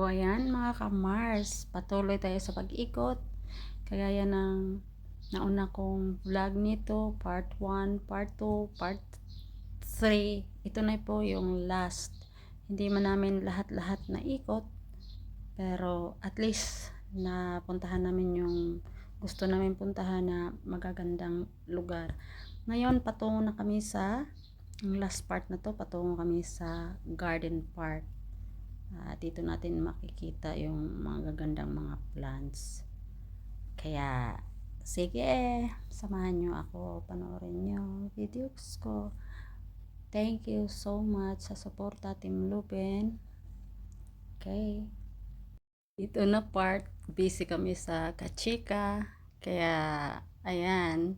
O ayan mga ka-Mars, patuloy tayo sa pag-ikot. Kagaya ng nauna kong vlog nito, part 1, part 2, part 3. Ito na po yung last. Hindi man namin lahat-lahat na ikot, pero at least napuntahan namin yung gusto namin puntahan na magagandang lugar. Ngayon, patungo na kami sa last part na to, patungo kami sa garden park. Dito natin makikita yung mga gagandang mga plants. Kaya, sige, samahan nyo ako, panoorin nyo videos ko. Thank you so much sa suporta, Team Lupin. Okay. Dito na part, busy kami sa kachika. Kaya, ayan,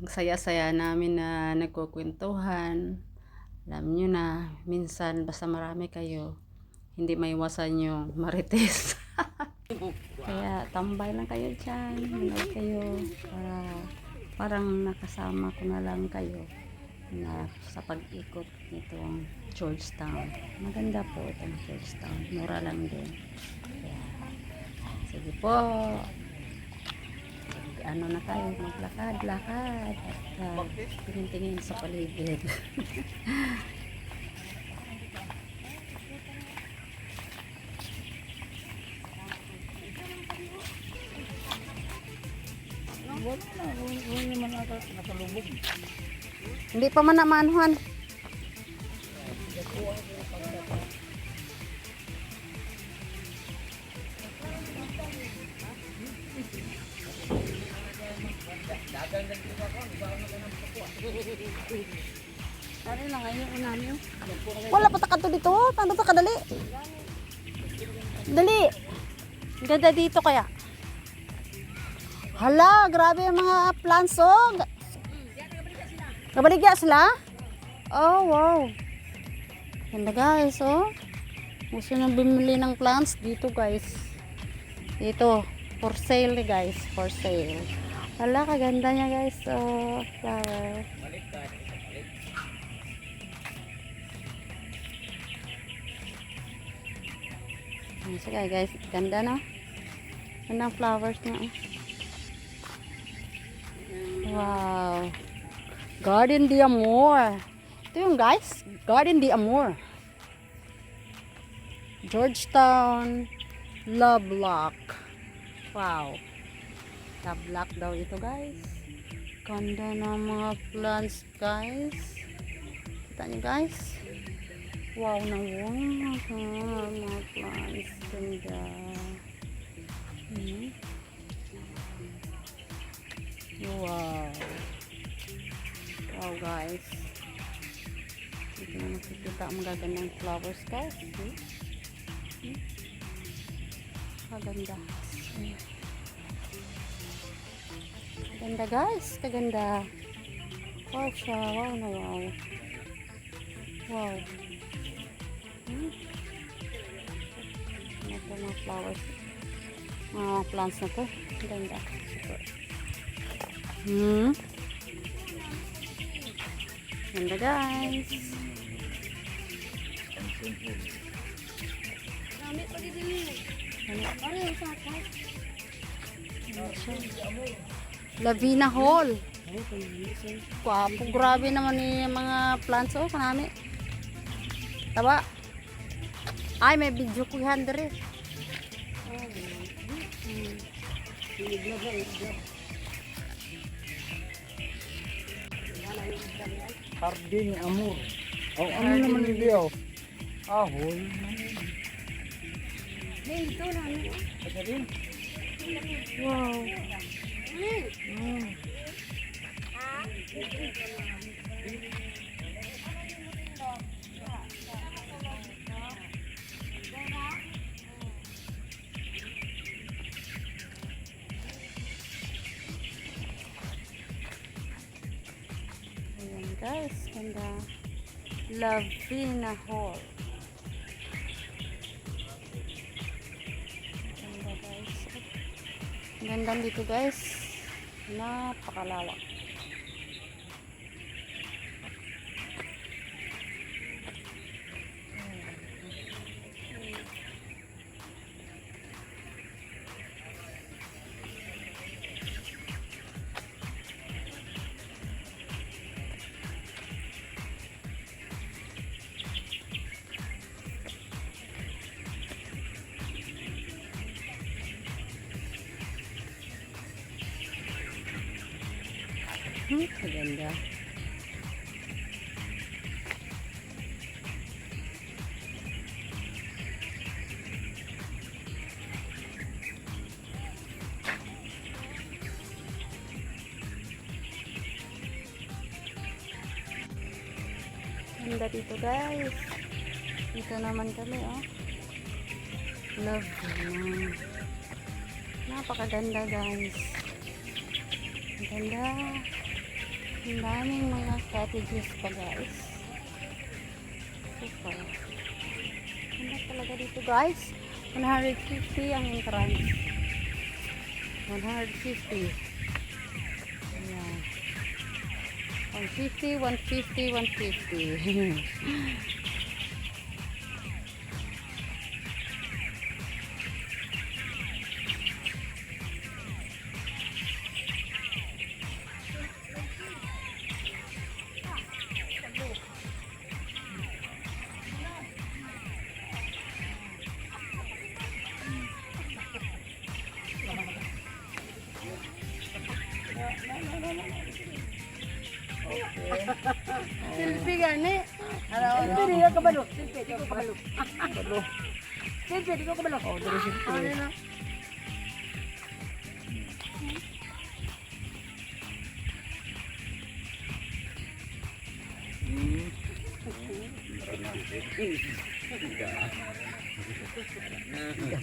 ang saya-saya namin na nagkukwentuhan. Alam nyo na, minsan basta marami kayo, hindi maiwasan yung marites. Kaya tambay lang kayo dyan, manood kayo, para parang nakasama ko na lang kayo na sa pag-ikot nitong Georgetown. Maganda po itong Georgetown, mura lang din. Kaya, sige po, ano na tayo, maglakad-lakad at tingin-tingin sa paligid. Hindi pa man namanuhan. Dari lang ngayon namin. Wala pa ta dito. Tanto ta kadali. Dali. Ganda dito kaya. Hala, grabe yung mga plants oh. Kabaligya sila? Oh, wow. Ganda guys, oh. Gusto nang bumili ng plants dito guys. Dito, for sale guys, for sale. Hala, kaganda niya guys. Oh, flower. Sige guys, ganda no? Gandang flowers niya. Wow. Garden de Amor. Ito yung guys, Garden de Amor. Georgetown Lovelock. Wow. Lovelock daw ito guys. Ganda ng mga plants guys. Kita niyo guys? Wow na wow. Mga plants. Ganda. Wow. Wow guys. Dito na makikita ang magagandang flowers guys. Kaganda. Kaganda guys. Kaganda. Wow siya. Wow na wow. Wow. Ito mga flowers. Mga plants na to. Ganda. Super. Ganda guys. Lavina Hall. Kwapo, grabe naman yung mga plants oh, kanami. Taba. Ay, may video ko yan dere. Harding Amor. Oh, ano naman video? Ahol. Dito na. Ito rin. Wow. Ayan guys, ganda. Lavina Hall. Ganda guys. Ganda dito guys. Napakalawak. Maganda. Ganda dito guys. Dito naman kami oh. Love na. Napakaganda guys. Ang ganda. Ang daming mga cottages pa guys. Super. Ganda talaga dito guys. 150 ang entrance. 150. Ayan. 150, 150, 150. Selfie gani. Selfie di ko kabalo. Selfie di ko kabalo. Selfie di ko kabalo. Oh, dali Ano na?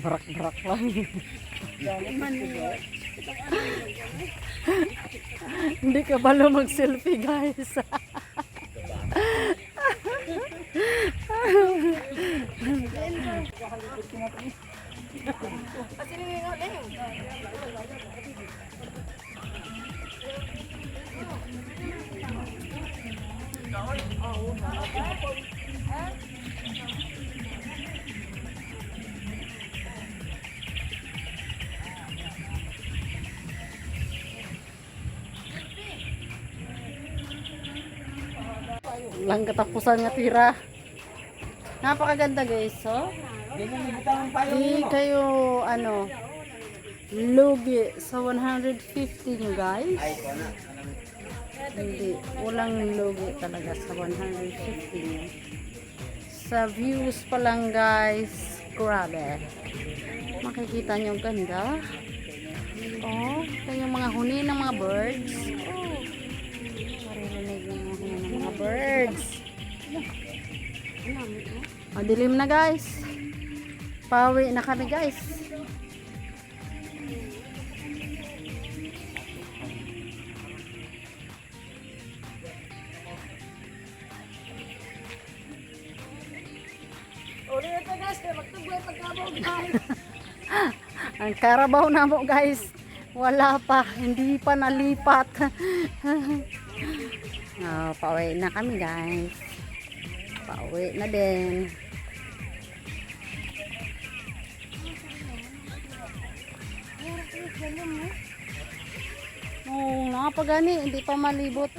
Barak-barak lang. Hindi ka balo mag-selfie guys. Lang katapusan nga tira. Napakaganda guys, so. Di kayo ano lugi sa 150 nyo guys. Hindi, walang lugi talaga sa 150 nyo. Sa views pa lang guys, grabe. Makikita nyo ang ganda. Oh, ito yung mga huni ng mga birds. Oh, maririnig yung mga huni ng mga birds. Madilim na guys. Pauwi na kami guys. Uli ito guys, kaya magtuboy pagkabaw guys. Ang karabaw na mo guys. Wala pa, hindi pa nalipat. Oh, pauwi na kami guys. Pauwi na din. Oh, nakapagani, hindi pa malibot.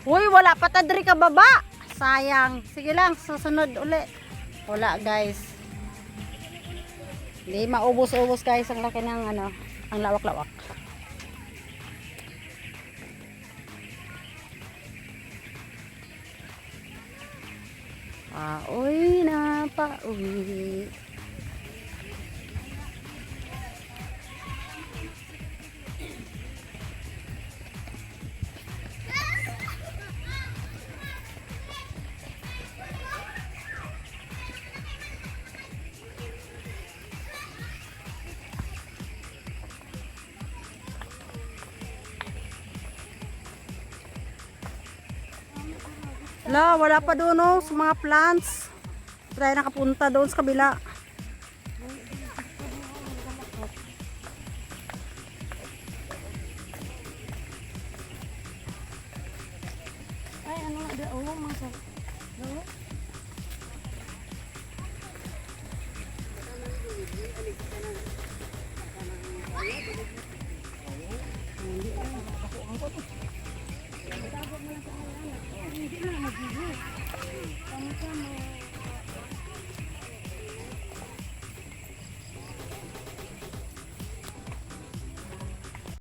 Uy, wala pa tadri ka baba. Sayang. Sige lang, susunod uli. Wala guys. Hindi maubos-ubos guys ang laki ng ano, ang lawak-lawak. Pauwi na, pauwi. Wala pa doon oh, sa mga plants. Tayo nakapunta doon sa kabila. Ay, ano nga da? Oh, masa. Hindi na magiging. Sama-sama.